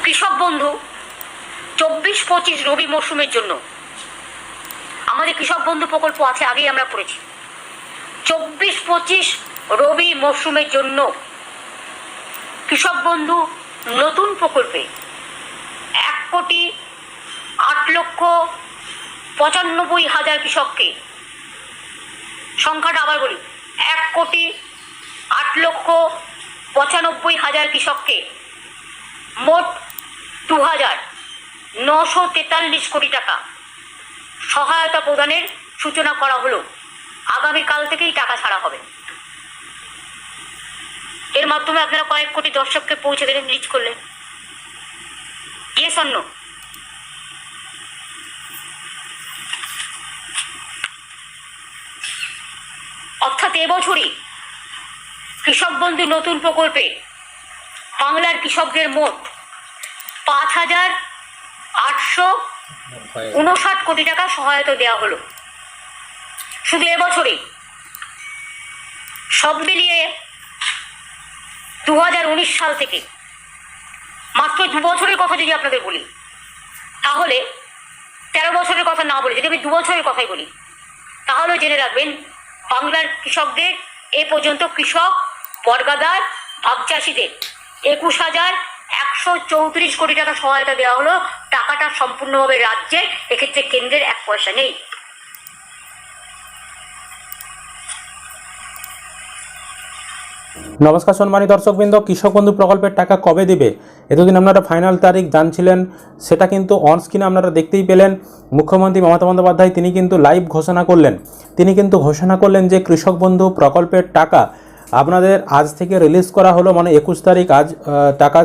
কৃষক বন্ধু 24-25 রবি মরশুমের জন্য আমাদের কৃষক বন্ধু প্রকল্প আছে, আগেই আমরা করেছি। 24-25 রবি মরশুমের জন্য কৃষক বন্ধু নতুন প্রকল্পে 1,08,95,000 কৃষককে, সংখ্যাটা আবার বলি, 1,08,95,000 কৃষককে মোট 2,943 কোটি টাকা সহায়তা প্রদানের সূচনা করা হলো। আগামীকাল থেকেই টাকা ছাড়া হবে। এর মাধ্যমে আপনারা কয়েক কোটি দর্শককে পৌঁছে দেবেন, রিচ করলেন। Yes or no? অর্থাৎ এবছরই কৃষক বন্ধু নতুন প্রকল্পে বাংলার কৃষকদের মোট 5,859 কোটি টাকা সহায়তা দেওয়া হলো। শুধু এবছরেই। সব মিলিয়ে 2019 সাল থেকে, মাত্র 2 বছরের কথা যদি আপনাদের বলি, তাহলে 13 বছরের কথা না বলে যদি আমি 2 বছরের কথাই বলি, তাহলে জেনে রাখবেন বাংলার কৃষকদের এ পর্যন্ত কৃষক বর্গাদার ভাগ চাষিদের 21,134 কোটি টাকা সহায়তা দেওয়া হলো। টাকাটা সম্পূর্ণভাবে রাজ্যের, এক্ষেত্রে কেন্দ্রের 1 পয়সা নেই। নমস্কার সম্মানিত দর্শকবৃন্দ, কৃষক বন্ধু প্রকল্পের টাকা কবে দিবে এতদিন আপনারা ফাইনাল তারিখ জানছিলেন, সেটা কিন্তু অন স্ক্রিনে আপনারা দেখতেই পেলেন। মুখ্যমন্ত্রী মমতা বন্দ্যোপাধ্যায় তিনি কিন্তু লাইভ ঘোষণা করলেন। তিনি কিন্তু ঘোষণা করলেন যে কৃষক বন্ধু প্রকল্পের টাকা আপনাদের আজ থেকে রিলিজ করা হলো, মানে 21 তারিখ আজ টাকা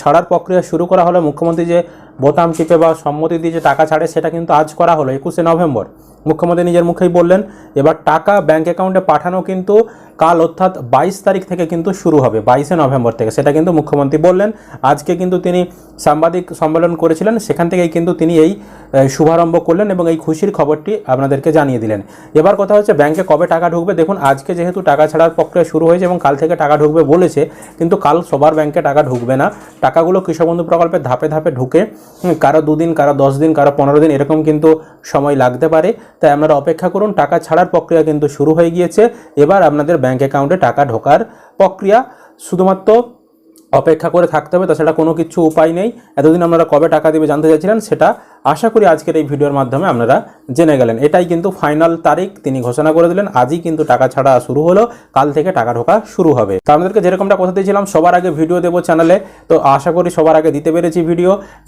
ছাড়ার প্রক্রিয়া শুরু করা হলো। মুখ্যমন্ত্রী যে বোতাম টিপে বা সম্মতি দিয়ে যে টাকা ছাড়ে সেটা কিন্তু আজ করা হলো 21শে নভেম্বর। মুখ্যমন্ত্রী নিজের মুখেই বললেন। এবার টাকা ব্যাঙ্ক অ্যাকাউন্টে পাঠানো কিন্তু কাল অর্থাৎ 22 তারিখ থেকে কিন্তু শুরু হবে, 22শে নভেম্বর থেকে, সেটা কিন্তু মুখ্যমন্ত্রী বললেন। আজকে কিন্তু তিনি সাংবাদিক সম্মেলন করেছিলেন, সেখান থেকেই কিন্তু তিনি এই শুভারম্ভ করলেন এবং এই খুশির খবরটি আপনাদেরকে জানিয়ে দিলেন। এবার কথা হচ্ছে ব্যাংকে কবে টাকা ঢুকবে। দেখুন, আজকে যেহেতু টাকা ছাড়ার প্রক্রিয়া শুরু হয়েছে এবং কাল থেকে টাকা ঢুকবে বলেছে, কিন্তু কাল সবার ব্যাংকে টাকা ঢুকবে না। টাকাগুলো কৃষক বন্ধু প্রকল্পে ধাপে ধাপে ঢুকে কারো 2 দিন, কারো 10 দিন, কারো 15 দিন এরকম কিন্তু সময় লাগতে পারে। তাই আপনারা অপেক্ষা করুন। টাকা ছাড়ার প্রক্রিয়া কিন্তু শুরু হয়ে গিয়েছে। এবার আপনাদের ব্যাংক অ্যাকাউন্টে টাকা ঢোকার প্রক্রিয়া, শুধুমাত্র অপেক্ষা করে থাকতে হবে, তাছাড়া কোনো কিছু উপায় নেই। এতদিন আপনারা কবে টাকা দেবে জানতে চাইছিলেন, সেটা আশা করি আজকের এই ভিডিওর মাধ্যমে আপনারা জেনে গেলেন। এটাই কিন্তু ফাইনাল তারিখ তিনি ঘোষণা করে দিলেন। আজই কিন্তু টাকা ছাড়া শুরু হলো, কাল থেকে টাকা ঢোকা শুরু হবে। তো আপনাদেরকে যেরকমটা কথা দিয়েছিলাম সবার আগে ভিডিও দেবো চ্যানেলে, তো আশা করি সবার আগে দিতে পেরেছি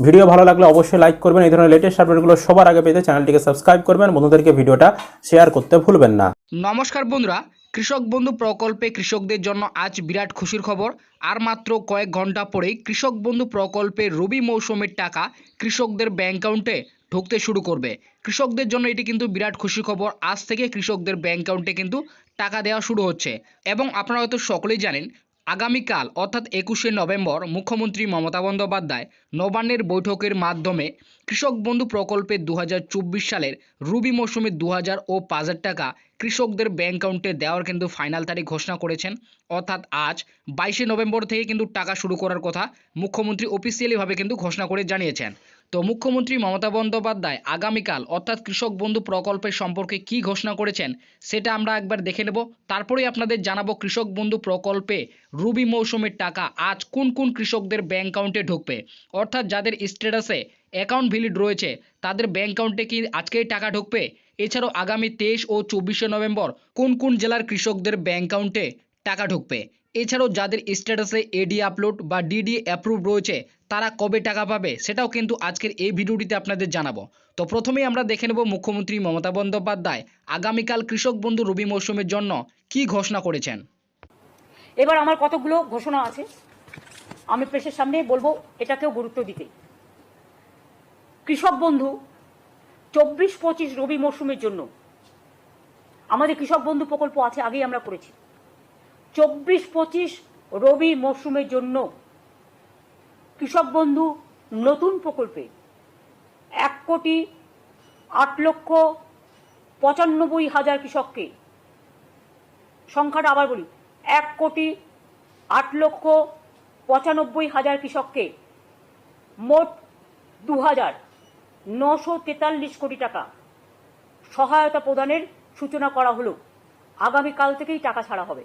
ভিডিও ভালো লাগলে অবশ্যই লাইক করবেন। এই ধরনের লেটেস্ট আপডেটগুলো সবার আগে পেতে চ্যানেলটিকে সাবস্ক্রাইব করবেন, বন্ধুদেরকে ভিডিওটা শেয়ার করতে ভুলবেন না। নমস্কার বন্ধুরা, কৃষক বন্ধু প্রকল্পে কৃষকদের জন্য আজ বিরাট খুশির খবর। আর মাত্র কয়েক ঘন্টা পরেই কৃষক বন্ধু প্রকল্পে রবি মৌসুমের টাকা কৃষকদের ব্যাংক অ্যাকাউন্টে ঢুকতে শুরু করবে। কৃষকদের জন্য এটি কিন্তু বিরাট খুশির খবর। আজ থেকে কৃষকদের ব্যাংক অ্যাকাউন্টে কিন্তু টাকা দেওয়া শুরু হচ্ছে এবং আপনারা হয়তো সকলেই জানেন, আগামীকাল অর্থাৎ 21শে নভেম্বর মুখ্যমন্ত্রী মমতা বন্দ্যোপাধ্যায় নবান্নের বৈঠকের মাধ্যমে কৃষক বন্ধু প্রকল্পে 2024 সালের রবি মৌসুমে 2,000 ও 5,000 টাকা কৃষকদের ব্যাংক অ্যাকাউন্টে দেওয়ার কিন্তু ফাইনাল তারিখ ঘোষণা করেছেন। অর্থাৎ আজ 22শে নভেম্বর থেকে কিন্তু টাকা শুরু করার কথা মুখ্যমন্ত্রী অফিসিয়ালিভাবে কিন্তু ঘোষণা করে জানিয়েছেন। তো মুখ্যমন্ত্রী মমতা বন্দ্যোপাধ্যায় আগামীকাল অর্থাৎ কৃষক বন্ধু প্রকল্পের সম্পর্কে কি ঘোষণা করেছেন সেটা আমরা একবার দেখে নেব। তারপরেই আপনাদের জানাবো কৃষক বন্ধু প্রকল্পে রবি মৌসুমের টাকা আজ কোন কোন কৃষকদের ব্যাংক অ্যাকাউন্টে ঢুকবে। অর্থাৎ যাদের স্ট্যাটাসে অ্যাকাউন্ট ভ্যালিড রয়েছে তাদের ব্যাংক অ্যাকাউন্টে কি আজকেই টাকা ঢুকবে। এছাড়াও আগামী 23 ও 24শে নভেম্বর কোন কোন জেলার কৃষকদের ব্যাংক অ্যাকাউন্টে টাকা ঢুকবে। এছাড়াও যাদের স্ট্যাটাসে এডি আপলোড বা ডিডি অ্যাপ্রুভ রয়েছে তারা কবে টাকা পাবে সেটাও কিন্তু আজকের এই ভিডিওটিতে আপনাদের জানাবো। তো প্রথমেই আমরা দেখে নেব মুখ্যমন্ত্রী মমতা বন্দ্যোপাধ্যায় আগামীকাল কৃষক বন্ধু রবি মৌসুমের জন্য কি ঘোষণা করেছেন। এবার আমার কতগুলো ঘোষণা আছে, আমি প্রেসের সামনে বলবো, এটাকেও গুরুত্ব দিতে। কৃষক বন্ধু 24-25 রবি মরশুমের জন্য আমাদের কৃষক বন্ধু প্রকল্প আছে, আগেই আমরা করেছি। 24-25 রবি মরশুমের জন্য কৃষক বন্ধু নতুন প্রকল্পে 1,08,95,000 কৃষককে, সংখ্যাটা আবার বলি, 1,08,95,000 কৃষককে মোট 2,943 কোটি টাকা সহায়তা প্রদানের সূচনা করা হলো। আগামীকাল থেকেই টাকা ছাড়া হবে।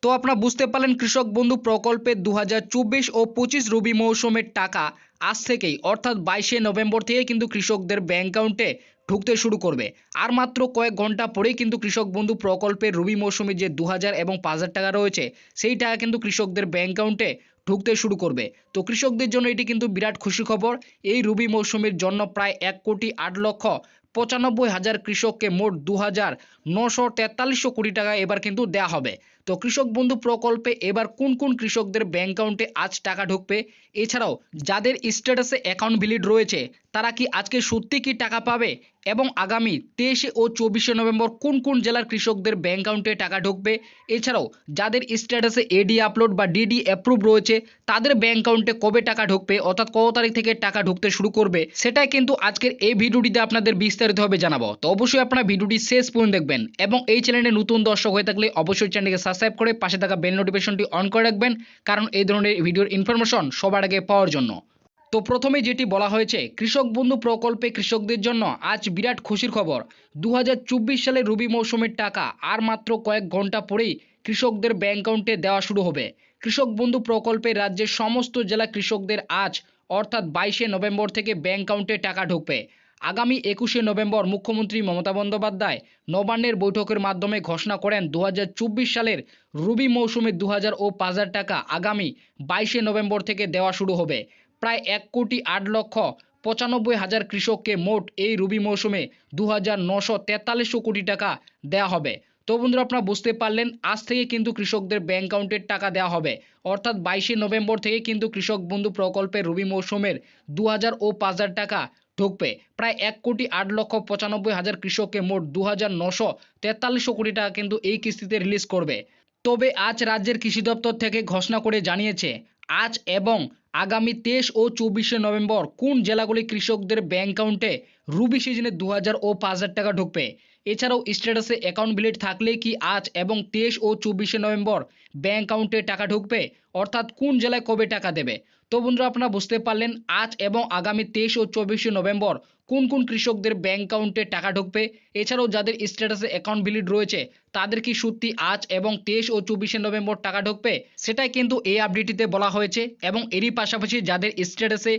তো আপনারা বুঝতে পারলেন কৃষক বন্ধু প্রকল্পের 2024 ও 25 রবি মৌসুমের টাকা আজ থেকেই অর্থাৎ 22শে নভেম্বর থেকে কিন্তু কৃষকদের ব্যাংক অ্যাকাউন্টে ঢুকতে শুরু করবে। আর মাত্র কয়েক ঘন্টা পরেই কিন্তু কৃষক বন্ধু প্রকল্পের রবি মৌসুমে যে 2,000 এবং 5,000 টাকা রয়েছে সেই টাকা কিন্তু কৃষকদের ব্যাংক অ্যাকাউন্টে ঢুকতে শুরু করবে। তো কৃষকদের জন্য এটি কিন্তু বিরাট খুশি খবর। এই রবি মৌসুমের জন্য প্রায় 1,08,95,000 কৃষককে মোট 2,943 কোটি টাকা এবার কিন্তু দেওয়া হবে। তো কৃষক বন্ধু প্রকল্পে এবার কোন কোন কৃষকদের ব্যাংক অ্যাকাউন্টে আজ টাকা ঢুকবে, এছাড়াও যাদের স্ট্যাটাসে অ্যাকাউন্ট ভ্যালিড রয়েছে তারা কি আজকে সত্যি কি টাকা পাবে, এবং আগামী 23 ও 24 নভেম্বর কোন কোন জেলার কৃষকদের ব্যাংক অ্যাকাউন্টে টাকা ঢুকবে, এছাড়াও যাদের স্ট্যাটাসে এডি আপলোড বা ডিডি অ্যাপ্রুভ রয়েছে তাদের ব্যাংক অ্যাকাউন্টে কবে টাকা ঢুকবে অর্থাৎ কত তারিখ থেকে টাকা ঢুকতে শুরু করবে, সেটাই কিন্তু আজকের এই ভিডিওটিতে আপনাদের বিস্তারিতভাবে জানাবো। তো অবশ্যই আপনারা ভিডিওটি শেষ পর্যন্ত দেখবেন, এবং এই চ্যানেলে নতুন দর্শক হয়ে থাকলে অবশ্যই চ্যানেলকে সাবস্ক্রাইব করে পাশে থাকা বেল নোটিফিকেশনটি অন করে রাখবেন, কারণ এই ধরনের ভিডিওর ইনফরমেশন সবার আগে পাওয়ার জন্য। তো প্রথমে যেটি বলা হয়েছে কৃষক বন্ধু প্রকল্পে কৃষকদের জন্য আজ বিরাট খুশির খবর। 2024 সালে রবি মৌসুমের টাকা আর মাত্র কয়েক ঘন্টা পরেই কৃষকদের ব্যাংক অ্যাকাউন্টে দেওয়া শুরু হবে। কৃষক বন্ধু প্রকল্পে রাজ্যের সমস্ত জেলা কৃষকদের আজ অর্থাৎ 22শে নভেম্বর থেকে ব্যাংক অ্যাকাউন্টে টাকা ঢুকবে। আগামী 21শে নভেম্বর মুখ্যমন্ত্রী মমতা বন্দ্যোপাধ্যায় নবান্নের বৈঠকের মাধ্যমে ঘোষণা করেন 2024 সালের রবি মৌসুমে 2,000 ও 5,000 টাকা আগামী 22শে নভেম্বর থেকে দেওয়া শুরু হবে। প্রায় 1,08,95,000 কৃষককে মোট এই রবি মৌসুমে 2,943 কোটি টাকা দেওয়া হবে। তো বন্ধুরা আপনারা বুঝতে পারলেন আজ থেকে কিন্তু কৃষকদের ব্যাংক অ্যাকাউন্টের টাকা দেওয়া হবে, অর্থাৎ 22শে নভেম্বর থেকে কিন্তু কৃষক বন্ধু প্রকল্পের রবি মৌসুমের 2,000 ও 5,000 টাকা ঢুকবে। প্রায় 1,08,95,000 কৃষককে মোট 2,943 কোটি টাকা কিন্তু এই কিস্তিতে রিলিজ করবে। তবে আজ রাজ্যের কৃষি দপ্তর থেকে ঘোষণা করে জানিয়েছে আজ এবং আগামী 23 ও 24শে নভেম্বর কোন জেলাগুলি কৃষকদের ব্যাংক অ্যাকাউন্টে রবি সিজনে 2,000 ও 5,000 টাকা ঢুকবে। এছাড়াও স্ট্যাটাসে অ্যাকাউন্ট ভ্যালিড থাকলে কি আজ এবং 23 ও 24শে নভেম্বর ব্যাংক অ্যাকাউন্টে টাকা ঢুকবে, অর্থাৎ কোন জেলায় কবে টাকা দেবে। তো বন্ধুরা আপনারা বুঝতে পারলেন আজ এবং আগামী 23 ও 24শে নভেম্বর কোন কোন কৃষকদের ব্যাংক অ্যাকাউন্টে টাকা ঢুকবে, এছাড়াও যাদের স্ট্যাটাসে অ্যাকাউন্ট ভ্যালিড রয়েছে তাদের কি সত্যি আজ এবং 23 ও 24শে নভেম্বর টাকা ঢুকবে, সেটাই কিন্তু এই আপডেটটিতে বলা হয়েছে। এবং এরই পাশাপাশি যাদের স্ট্যাটাসে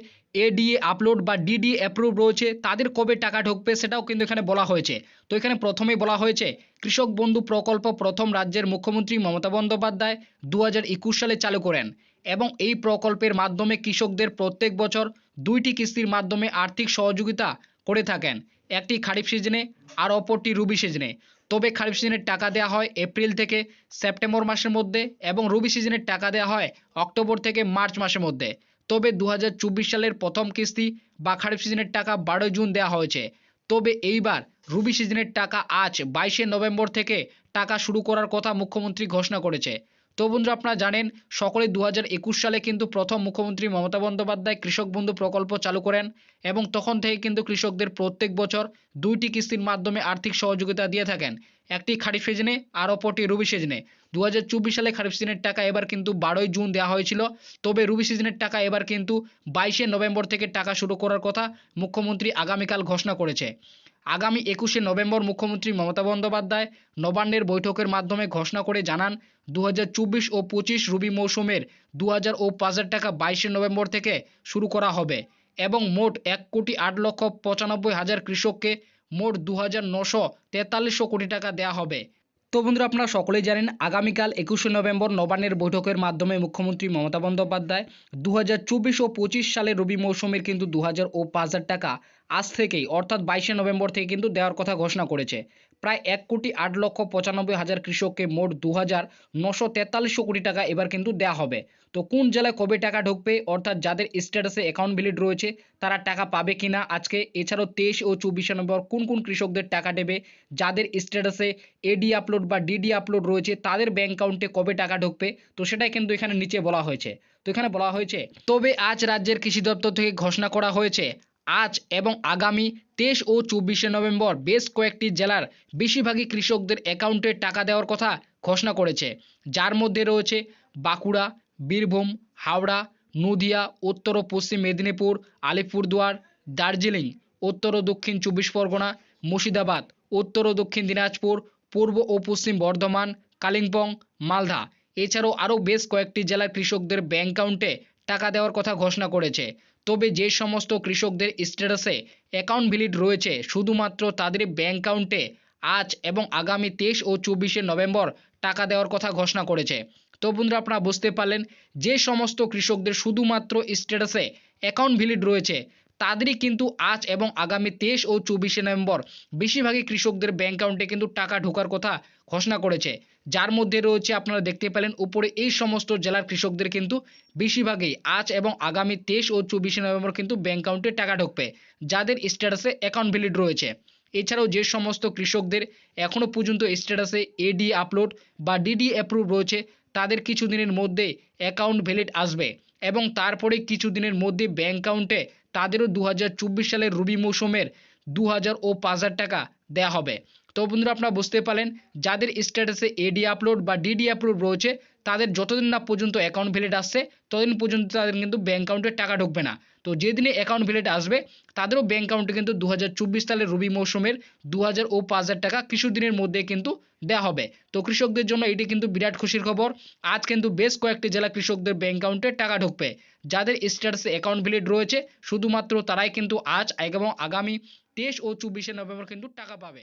এডিএ আপলোড বা ডিডি অ্যাপ্রুভ রয়েছে তাদের কবে টাকা ঢুকবে সেটাও কিন্তু এখানে বলা হয়েছে। তো এখানে প্রথমেই বলা হয়েছে কৃষক বন্ধু প্রকল্প প্রথম রাজ্যের মুখ্যমন্ত্রী মমতা বন্দ্যোপাধ্যায় 2021 সালে চালু করেন, এবং এই প্রকল্পের মাধ্যমে কৃষকদের প্রত্যেক বছর 2টি কিস্তির মাধ্যমে আর্থিক সহযোগিতা করে থাকেন, একটি খারিফ সিজনে আর অপরটি রবি সিজনে। তবে খারিফ সিজনের টাকা দেওয়া হয় এপ্রিল থেকে সেপ্টেম্বর মাসের মধ্যে, এবং রবি সিজনের টাকা দেওয়া হয় অক্টোবর থেকে মার্চ মাসের মধ্যে। তবে 2024 সালের প্রথম কিস্তি বা খারিফ সিজনের টাকা 12 জুন দেওয়া হয়েছে। তবে এইবার রবি সিজনের টাকা আজ 22শে নভেম্বর থেকে টাকা শুরু করার কথা মুখ্যমন্ত্রী ঘোষণা করেছে। তো বন্ধুরা আপনারা জানেন সকলে 2021 সালে কিন্তু প্রথম মুখ্যমন্ত্রী মমতা বন্দ্যোপাধ্যায় কৃষক বন্ধু প্রকল্প চালু করেন, এবং তখন থেকে কিন্তু কৃষকদের প্রত্যেক বছর 2টি কিস্তির মাধ্যমে আর্থিক সহযোগিতা দিয়ে থাকেন, একটি খারিফ সিজনে আর অপরটি রবি সিজনে। 2024 সালে খারিফ সিজনের টাকা এবার কিন্তু 12ই জুন দেওয়া হয়েছিল, তবে রবি সিজনের টাকা এবার কিন্তু 22শে নভেম্বর থেকে টাকা শুরু করার কথা মুখ্যমন্ত্রী আগামীকাল ঘোষণা করেছে। আগামী 21শে নভেম্বর মুখ্যমন্ত্রী মমতা বন্দ্যোপাধ্যায় নবান্নের বৈঠকের মাধ্যমে ঘোষণা করে জানান 2024 ও 25 রবি মৌসুমের 2,000 ও 5,000 টাকা 22শে নভেম্বর থেকে শুরু করা হবে, এবং মোট 1,08,95,000 কৃষককে মোট 2,943 কোটি টাকা দেওয়া হবে। তো বন্ধুরা আপনারা সকলেই জানেন আগামীকাল 21শে নভেম্বর নবান্নের বৈঠকের মাধ্যমে মুখ্যমন্ত্রী মমতা বন্দ্যোপাধ্যায় 2024 ও 25 সালের রবি মৌসুমের কিন্তু 2,000 ও 5,000 টাকা আজ থেকেই অর্থাৎ 22শে নভেম্বর থেকে কিন্তু দেওয়ার কথা ঘোষণা করেছে। প্রায় 1,08,95,000 কৃষককে মোট 2,943 কোটি টাকা এবার কিন্তু দেওয়া হবে। তো কোন জেলায় কবে টাকা ঢুকবে, অর্থাৎ যাদের স্ট্যাটাসে অ্যাকাউন্ট ভ্যালিড রয়েছে তারা টাকা পাবে কিনা আজকে, এছাড়াও 23 ও 24শে নভেম্বর কোন কোন কৃষকদের টাকা দেবে, যাদের স্ট্যাটাসে এডি আপলোড বা ডিডি আপলোড রয়েছে তাদের ব্যাংক অ্যাকাউন্টে কবে টাকা ঢুকবে, তো সেটাই কিন্তু এখানে নিচে বলা হয়েছে। তো এখানে বলা হয়েছে তবে আজ রাজ্যের কৃষি দপ্তর থেকে ঘোষণা করা হয়েছে আজ এবং আগামী 23 ও 24শে নভেম্বর বেশ কয়েকটি জেলার বেশিরভাগই কৃষকদের অ্যাকাউন্টে টাকা দেওয়ার কথা ঘোষণা করেছে, যার মধ্যে রয়েছে বাঁকুড়া, বীরভূম, হাওড়া, নদিয়া, উত্তর ও পশ্চিম মেদিনীপুর, আলিপুরদুয়ার, দার্জিলিং, উত্তর ও দক্ষিণ 24 পরগনা, মুর্শিদাবাদ, উত্তর ও দক্ষিণ দিনাজপুর, পূর্ব ও পশ্চিম বর্ধমান, কালিম্পং, মালদা এছাড়াও আরও বেশ কয়েকটি জেলার কৃষকদের ব্যাংক অ্যাকাউন্টে টাকা দেওয়ার কথা ঘোষণা করেছে। তবে যে সমস্ত কৃষকদের স্ট্যাটাসে অ্যাকাউন্ট ভ্যালিড রয়েছে শুধুমাত্র তাদের ব্যাংক অ্যাকাউন্টে আজ এবং আগামী 23 ও 24 নভেম্বর টাকা দেওয়ার কথা ঘোষণা করেছে। তো বন্ধুরা আপনারা বুঝতে পারলেন, যে সমস্ত কৃষকদের শুধুমাত্র স্ট্যাটাসে অ্যাকাউন্ট ভ্যালিড রয়েছে তাদেরই কিন্তু আজ এবং আগামী 23 ও 24 নভেম্বর বেশিরভাগই কৃষকদের ব্যাংক অ্যাকাউন্টে কিন্তু টাকা ঢোকার কথা ঘোষণা করেছে। যার মধ্যে রয়েছে আপনারা দেখতে পেলেন উপরে এই সমস্ত জেলার কৃষকদের কিন্তু বেশিরভাগই আজ এবং আগামী 23 ও 24 নভেম্বর কিন্তু ব্যাংক অ্যাকাউন্টে টাকা ঢুকবে যাদের স্ট্যাটাসে অ্যাকাউন্ট ভ্যালিড রয়েছে। এছাড়াও যে সমস্ত কৃষকদের এখনও পর্যন্ত স্ট্যাটাসে এডি আপলোড বা ডিডি অ্যাপ্রুভ রয়েছে তাদের কিছুদিনের মধ্যে অ্যাকাউন্ট ভ্যালিড আসবে এবং তারপরে কিছুদিনের মধ্যে ব্যাংক অ্যাকাউন্টে তাদেরও 2024 সালের রবি মৌসুমের 2000 ও 5000 টাকা দেওয়া হবে। তো বন্ধুরা আপনারা বুঝতে পারলেন, যাদের স্ট্যাটাসে এডি আপলোড বা ডিডি আপলোড রয়েছে তাদের যতদিন না পর্যন্ত অ্যাকাউন্ট ভ্যালিড আসছে ততদিন পর্যন্ত তাদের কিন্তু ব্যাংক অ্যাকাউন্টে টাকা ঢুকবে না। তো যেদিনে অ্যাকাউন্ট ভ্যালিড আসবে তাদেরও ব্যাংক অ্যাকাউন্টে কিন্তু 2024 সালের রবি মৌসুমের 2000 ও 5000 টাকা কিছুদিনের মধ্যে কিন্তু দেওয়া হবে। তো কৃষকদের জন্য এটি কিন্তু বিরাট খুশির খবর। আজ কিন্তু বেশ কয়েকটি জেলা কৃষকদের ব্যাংক অ্যাকাউন্টে টাকা ঢুকবে। যাদের স্ট্যাটাসে অ্যাকাউন্ট ভ্যালিড রয়েছে শুধুমাত্র তারাই কিন্তু আজ এবং আগামী 23 ও 24 নভেম্বর কিন্তু টাকা পাবে।